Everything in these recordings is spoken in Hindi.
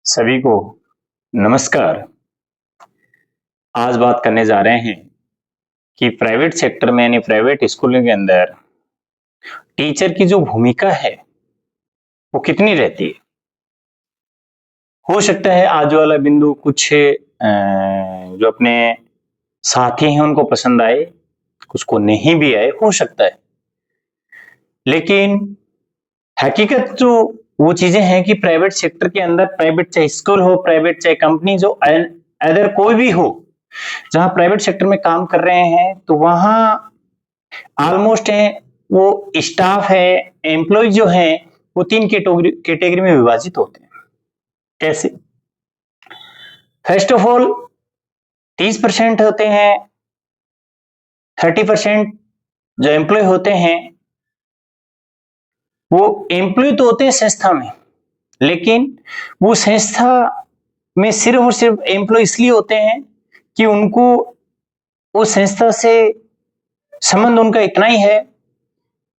सभी को नमस्कार। आज बात करने जा रहे हैं कि प्राइवेट सेक्टर में यानी प्राइवेट स्कूलों के अंदर टीचर की जो भूमिका है वो कितनी रहती है। हो सकता है आज वाला बिंदु कुछ जो अपने साथी हैं उनको पसंद आए, कुछ को नहीं भी आए, हो सकता है। लेकिन हकीकत जो वो चीजें हैं कि प्राइवेट सेक्टर के अंदर, प्राइवेट चाहे स्कूल हो, प्राइवेट चाहे कंपनी, जो अदर कोई भी हो, जहां प्राइवेट सेक्टर में काम कर रहे हैं तो वहां ऑलमोस्ट है वो स्टाफ है, एम्प्लॉय जो है वो तीन कैटेगरी में विभाजित होते हैं। कैसे? फर्स्ट ऑफ ऑल 30% होते हैं, 30% जो एम्प्लॉय होते हैं वो एम्प्लॉय तो होते हैं संस्था में, लेकिन वो संस्था में सिर्फ और सिर्फ एम्प्लॉय इसलिए होते हैं कि उनको उस संस्था से संबंध उनका इतना ही है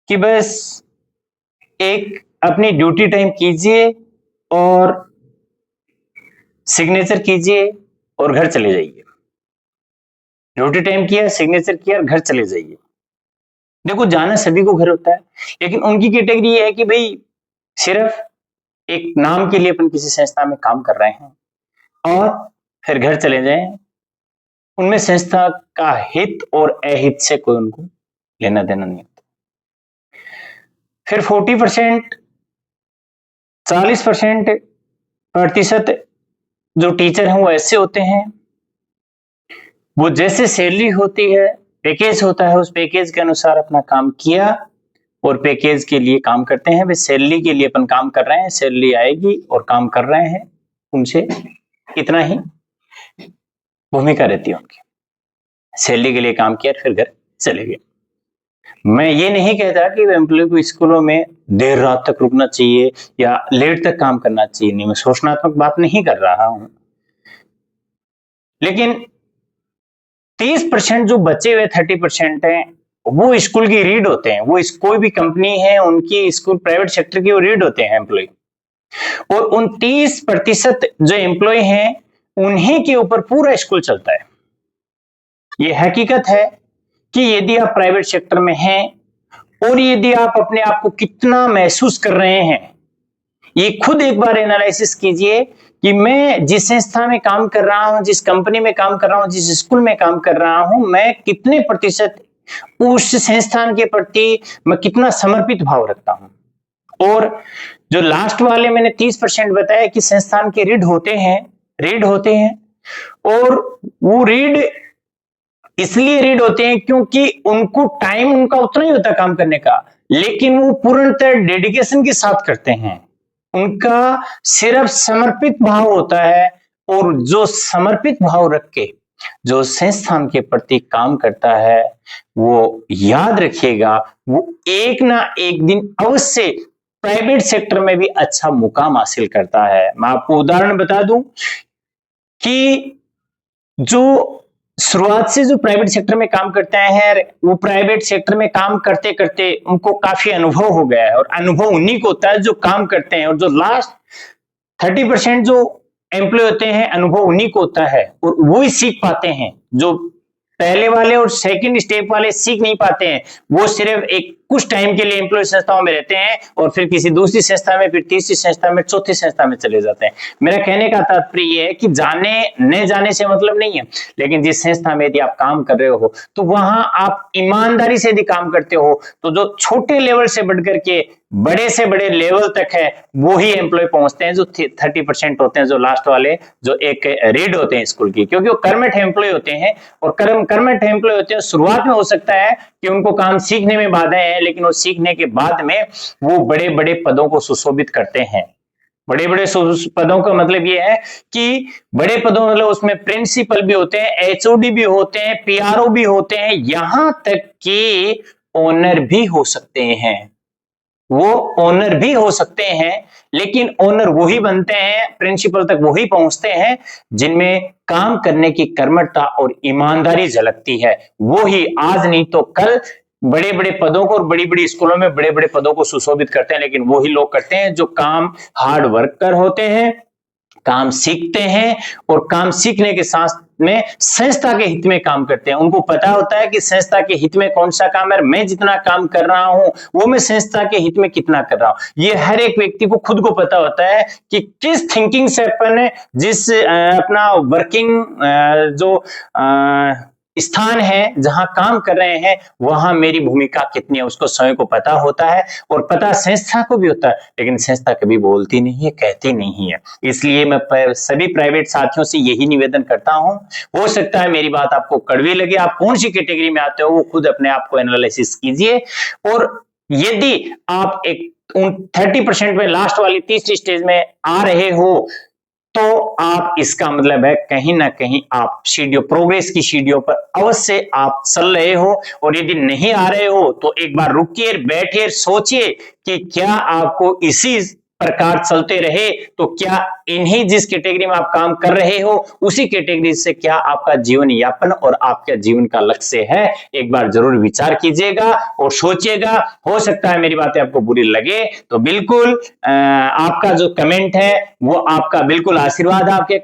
कि बस एक अपनी ड्यूटी टाइम कीजिए और सिग्नेचर कीजिए और घर चले जाइए। ड्यूटी टाइम किया, सिग्नेचर किया और घर चले जाइए। देखो, जाना सभी को घर होता है, लेकिन उनकी कैटेगरी ये है कि भाई सिर्फ एक नाम के लिए अपन किसी संस्था में काम कर रहे हैं और फिर घर चले जाएं। उनमें संस्था का हित और अहित से कोई उनको लेना देना नहीं होता। फिर 40% जो टीचर हैं वो ऐसे होते हैं, वो जैसे सैलरी होती है, पैकेज होता है, उस पैकेज के अनुसार अपना काम किया और पैकेज के लिए काम करते हैं। वे सैलरी के लिए अपन काम कर रहे हैं, सैलरी आएगी और काम कर रहे हैं, उनसे इतना ही भूमिका रहती है उनकी। सैलरी के लिए काम किया फिर घर चले गए। मैं ये नहीं कहता कि एम्प्लॉय को स्कूलों में देर रात तक रुकना चाहिए या लेट तक काम करना चाहिए, नहीं, मैं शोषणात्मक बात नहीं कर रहा हूं। लेकिन 30% जो बचे हुए 30% हैं वो स्कूल की रीड होते हैं। वो कोई भी कंपनी है उनकी, स्कूल प्राइवेट सेक्टर की, वो रीड होते हैं एम्प्लॉय। और उन 30% जो एम्प्लॉय हैं उन्हीं के ऊपर पूरा स्कूल चलता है। ये हकीकत है कि यदि आप प्राइवेट सेक्टर में हैं और यदि आप अपने आप को कितना महसूस कर रहे हैं, ये खुद एक बार एनालिसिस कीजिए कि मैं जिस संस्था में काम कर रहा हूं, जिस कंपनी में काम कर रहा हूं, जिस स्कूल में काम कर रहा हूं, मैं कितने प्रतिशत उस संस्थान के प्रति मैं कितना समर्पित भाव रखता हूं। और जो लास्ट वाले मैंने 30% बताया कि संस्थान के रीड होते हैं और वो रीड इसलिए रीड होते हैं क्योंकि उनको टाइम उनका उतना ही होता है काम करने का, लेकिन वो पूर्णतः डेडिकेशन के साथ करते हैं। उनका सिर्फ समर्पित भाव होता है और जो समर्पित भाव रख के जो संस्थान के प्रति काम करता है, वो याद रखिएगा, वो एक ना एक दिन अवश्य प्राइवेट सेक्टर में भी अच्छा मुकाम हासिल करता है। मैं आपको उदाहरण बता दूं कि जो शुरुआत से जो प्राइवेट सेक्टर में काम करते हैं, वो प्राइवेट सेक्टर में काम करते करते उनको काफी अनुभव हो गया है, और अनुभव उन्हीं को होता है जो काम करते हैं। और जो लास्ट 30% जो एम्प्लॉय होते हैं, अनुभव उन्हीं को होता है और वो ही सीख पाते हैं। जो पहले वाले और सेकंड स्टेप वाले सीख नहीं पाते हैं, वो सिर्फ एक कुछ टाइम के लिए एम्प्लॉय संस्थाओं में रहते हैं और फिर किसी दूसरी संस्था में, फिर तीसरी संस्था में, चौथी संस्था में चले जाते हैं। मेरा कहने का तात्पर्य यह है कि जाने न जाने से मतलब नहीं है, लेकिन जिस संस्था में यदि आप काम कर रहे हो तो वहां आप ईमानदारी से यदि काम करते हो तो जो छोटे लेवल से बढ़कर के बड़े से बड़े लेवल तक है वो ही एम्प्लॉय पहुंचते हैं, जो 30% होते हैं, जो लास्ट वाले जो एक रीड होते हैं स्कूल की, क्योंकि वो कर्मेंट एम्प्लॉय होते हैं। और कर्मेंट एम्प्लॉय होते हैं, शुरुआत में हो सकता है कि उनको काम सीखने में बाधाएं हैं, लेकिन वो सीखने के बाद में वो बड़े बड़े पदों को सुशोभित करते हैं। बड़े बड़े पदों का मतलब ये है कि बड़े पदों मतलब उसमें प्रिंसिपल भी होते हैं, एचओडी भी होते हैं, पीआरओ भी होते हैं, यहां तक कि ओनर भी हो सकते हैं। वो ओनर भी हो सकते हैं, लेकिन ओनर वही बनते हैं, प्रिंसिपल तक वही पहुंचते हैं जिनमें काम करने की कर्मठता और ईमानदारी झलकती है। वो ही आज नहीं तो कल बड़े बड़े पदों को और बड़ी बड़ी स्कूलों में बड़े बड़े पदों को सुशोभित करते हैं, लेकिन वही लोग करते हैं जो काम हार्ड वर्कर होते हैं, काम सीखते हैं और काम सीखने के साथ में संस्था के हित में काम करते हैं। उनको पता होता है कि संस्था के हित में कौन सा काम है, मैं जितना काम कर रहा हूं वो मैं संस्था के हित में कितना कर रहा हूं। ये हर एक व्यक्ति को खुद को पता होता है कि किस थिंकिंग से अपन जिस अपना वर्किंग जो स्थान है जहां काम कर रहे हैं वहां मेरी भूमिका कितनी है, उसको स्वयं को पता होता है और पता संस्था को भी होता है, लेकिन संस्था कभी बोलती नहीं है, कहती नहीं है। इसलिए मैं सभी प्राइवेट साथियों से यही निवेदन करता हूं, हो सकता है मेरी बात आपको कड़वी लगे, आप कौन सी कैटेगरी में आते हो वो खुद अपने आप को एनालिसिस कीजिए। और यदि आप एक 30% में लास्ट वाली तीसरी स्टेज में आ रहे हो तो आप इसका मतलब है कहीं ना कहीं आप सीढ़ियों प्रोग्रेस की सीढ़ियों पर अवश्य आप चल रहे हो। और यदि नहीं आ रहे हो तो एक बार रुकिए, बैठिए, सोचिए कि क्या आपको इसी प्रकार चलते रहे तो क्या इन्हीं जिस कैटेगरी में आप काम कर रहे हो उसी कैटेगरी से क्या आपका जीवन यापन और आपका जीवन का लक्ष्य है, एक बार जरूर विचार कीजिएगा और सोचिएगा। हो सकता है मेरी बातें आपको बुरी लगे तो बिल्कुल आपका जो कमेंट है वो आपका बिल्कुल आशीर्वाद, आपके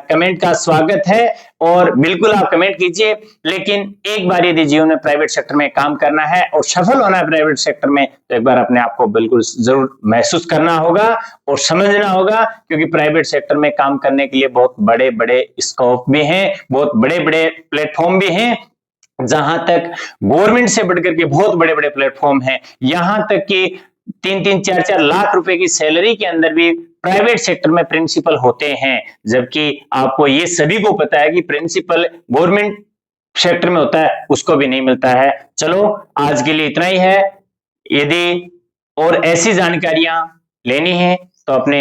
कमेंट का स्वागत है और बिल्कुल आप कमेंट कीजिए। लेकिन एक बार यदि जीवन में प्राइवेट सेक्टर में काम करना है और सफल होना है प्राइवेट सेक्टर में तो एक बार अपने आप को बिल्कुल जरूर महसूस करना होगा और समझना होगा, क्योंकि प्राइवेट सेक्टर में काम करने के लिए बहुत बड़े बड़े स्कोप भी हैं, बहुत बड़े बड़े प्लेटफॉर्म भी हैं, जहां तक गवर्नमेंट से बढ़कर के बहुत बड़े बड़े प्लेटफॉर्म हैं। यहां तक कि 3-3, 4-4 लाख रुपए की सैलरी के अंदर भी प्राइवेट सेक्टर में प्रिंसिपल होते हैं, जबकि आपको ये सभी को पता है कि प्रिंसिपल गवर्नमेंट सेक्टर में होता है, उसको भी नहीं मिलता है। चलो आज के लिए इतना ही है। यदि और ऐसी जानकारियां लेनी है तो अपने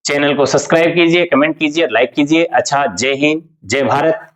चैनल को सब्सक्राइब कीजिए, कमेंट कीजिए, लाइक कीजिए। अच्छा, जय हिंद, जय भारत।